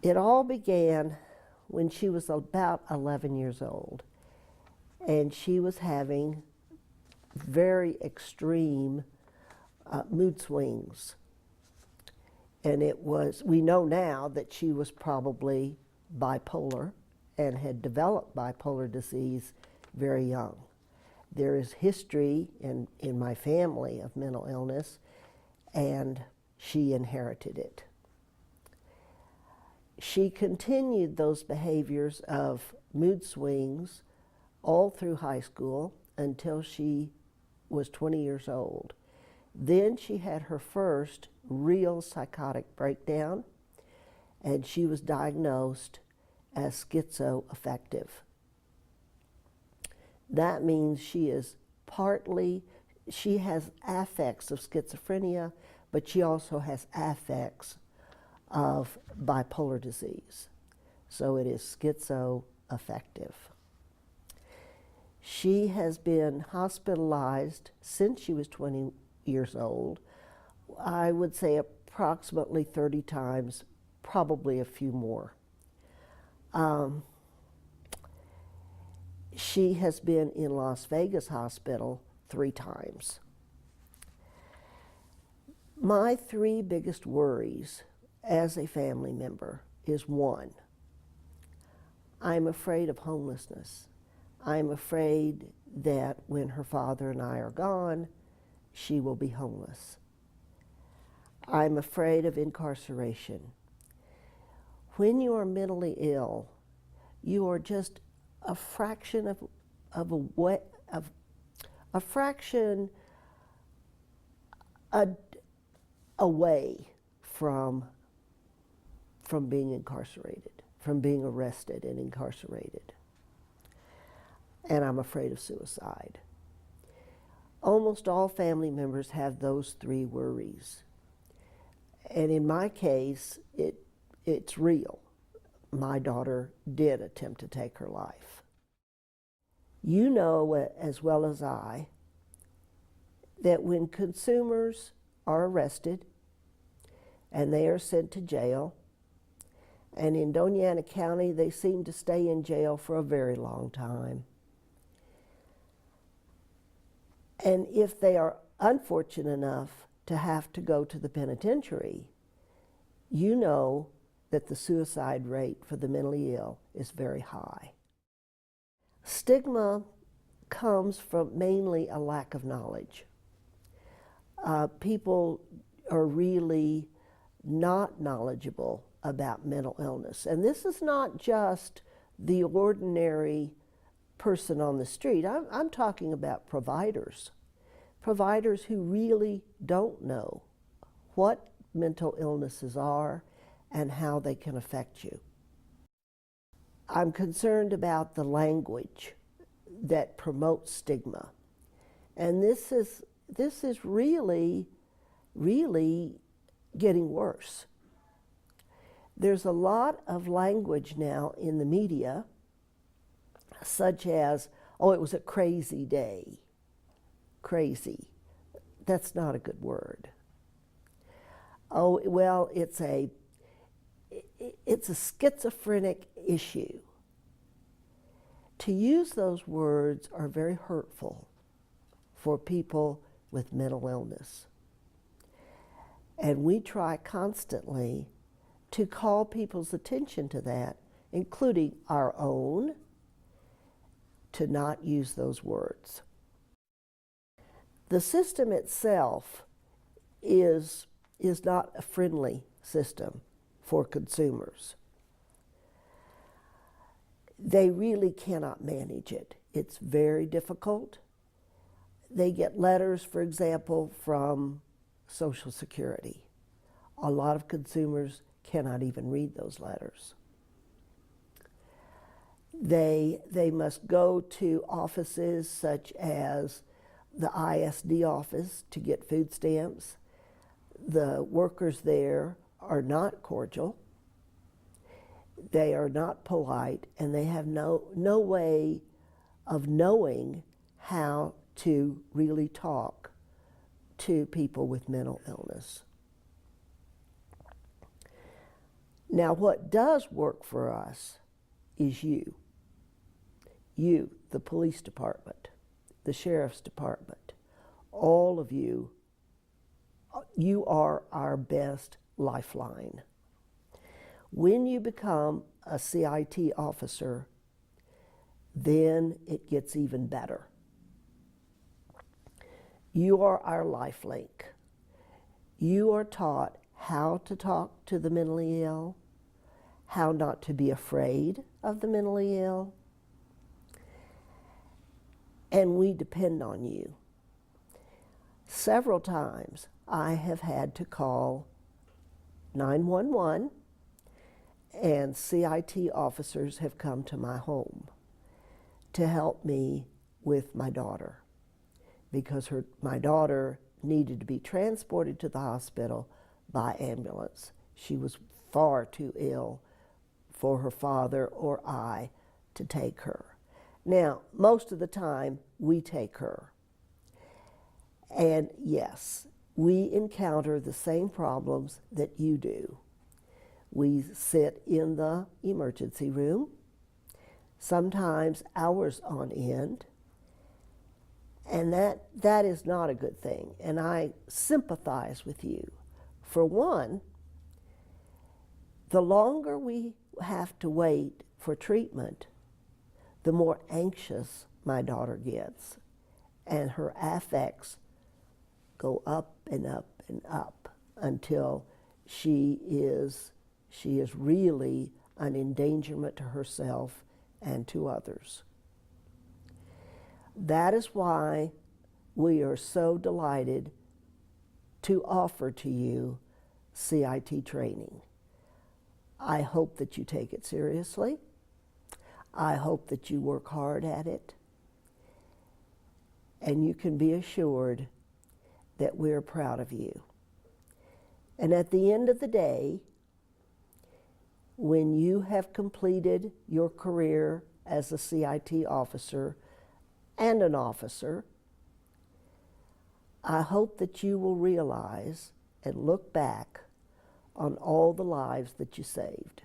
It all began when she was about 11 years old, and she was having very extreme mood swings. And we know now that she was probably bipolar and had developed bipolar disease very young. There is history in my family of mental illness, and she inherited it. She continued those behaviors of mood swings all through high school until she was 20 years old. Then she had her first real psychotic breakdown, and she was diagnosed as schizoaffective. That means she has affects of schizophrenia, but she also has affects of bipolar disease. So it is schizoaffective. She has been hospitalized since she was 20 years old, I would say approximately 30 times, probably a few more. She has been in Las Vegas Hospital 3 times. My 3 biggest worries as a family member is 1, I'm afraid of homelessness. I'm afraid that when her father and I are gone, she will be homeless. I'm afraid of incarceration. When you are mentally ill, you are just a fraction away from being incarcerated, from being arrested and incarcerated. And I'm afraid of suicide. Almost all family members have those 3 worries. And in my case, it's real. My daughter did attempt to take her life. You know as well as I that when consumers are arrested and they are sent to jail, and in Doña Ana County they seem to stay in jail for a very long time. And if they are unfortunate enough to have to go to the penitentiary, you know that the suicide rate for the mentally ill is very high. Stigma comes from mainly a lack of knowledge. People are really not knowledgeable about mental illness. And this is not just the ordinary person on the street. I'm talking about providers who really don't know what mental illnesses are and how they can affect you. I'm concerned about the language that promotes stigma. And this is really, really getting worse. There's a lot of language now in the media, such as, oh, it was a crazy day. Crazy. That's not a good word. Oh, well, it's a schizophrenic issue. To use those words are very hurtful for people with mental illness. And we try constantly to call people's attention to that, including our own, to not use those words. The system itself is not a friendly system for consumers. They really cannot manage it. It's very difficult. They get letters, for example, from Social Security. A lot of consumers cannot even read those letters. They must go to offices such as the ISD office to get food stamps. The workers there are not cordial. They are not polite, and they have no way of knowing how to really talk to people with mental illness. Now, what does work for us is you, the police department, the sheriff's department, all of you. You are our best lifeline. When you become a CIT officer, then it gets even better. You are our life link. You are taught how to talk to the mentally ill, how not to be afraid of the mentally ill, and we depend on you. Several times I have had to call 911, and CIT officers have come to my home to help me with my daughter, because my daughter needed to be transported to the hospital by ambulance. She was far too ill for her father or I to take her. Now, most of the time, we take her. And yes, we encounter the same problems that you do. We sit in the emergency room, sometimes hours on end, and that is not a good thing. And I sympathize with you. For one, the longer we have to wait for treatment, the more anxious my daughter gets, and her affects go up and up and up until she is really an endangerment to herself and to others. That is why we are so delighted to offer to you CIT training. I hope that you take it seriously. I hope that you work hard at it. And you can be assured that we're proud of you. And at the end of the day, when you have completed your career as a CIT officer and an officer, I hope that you will realize and look back on all the lives that you saved.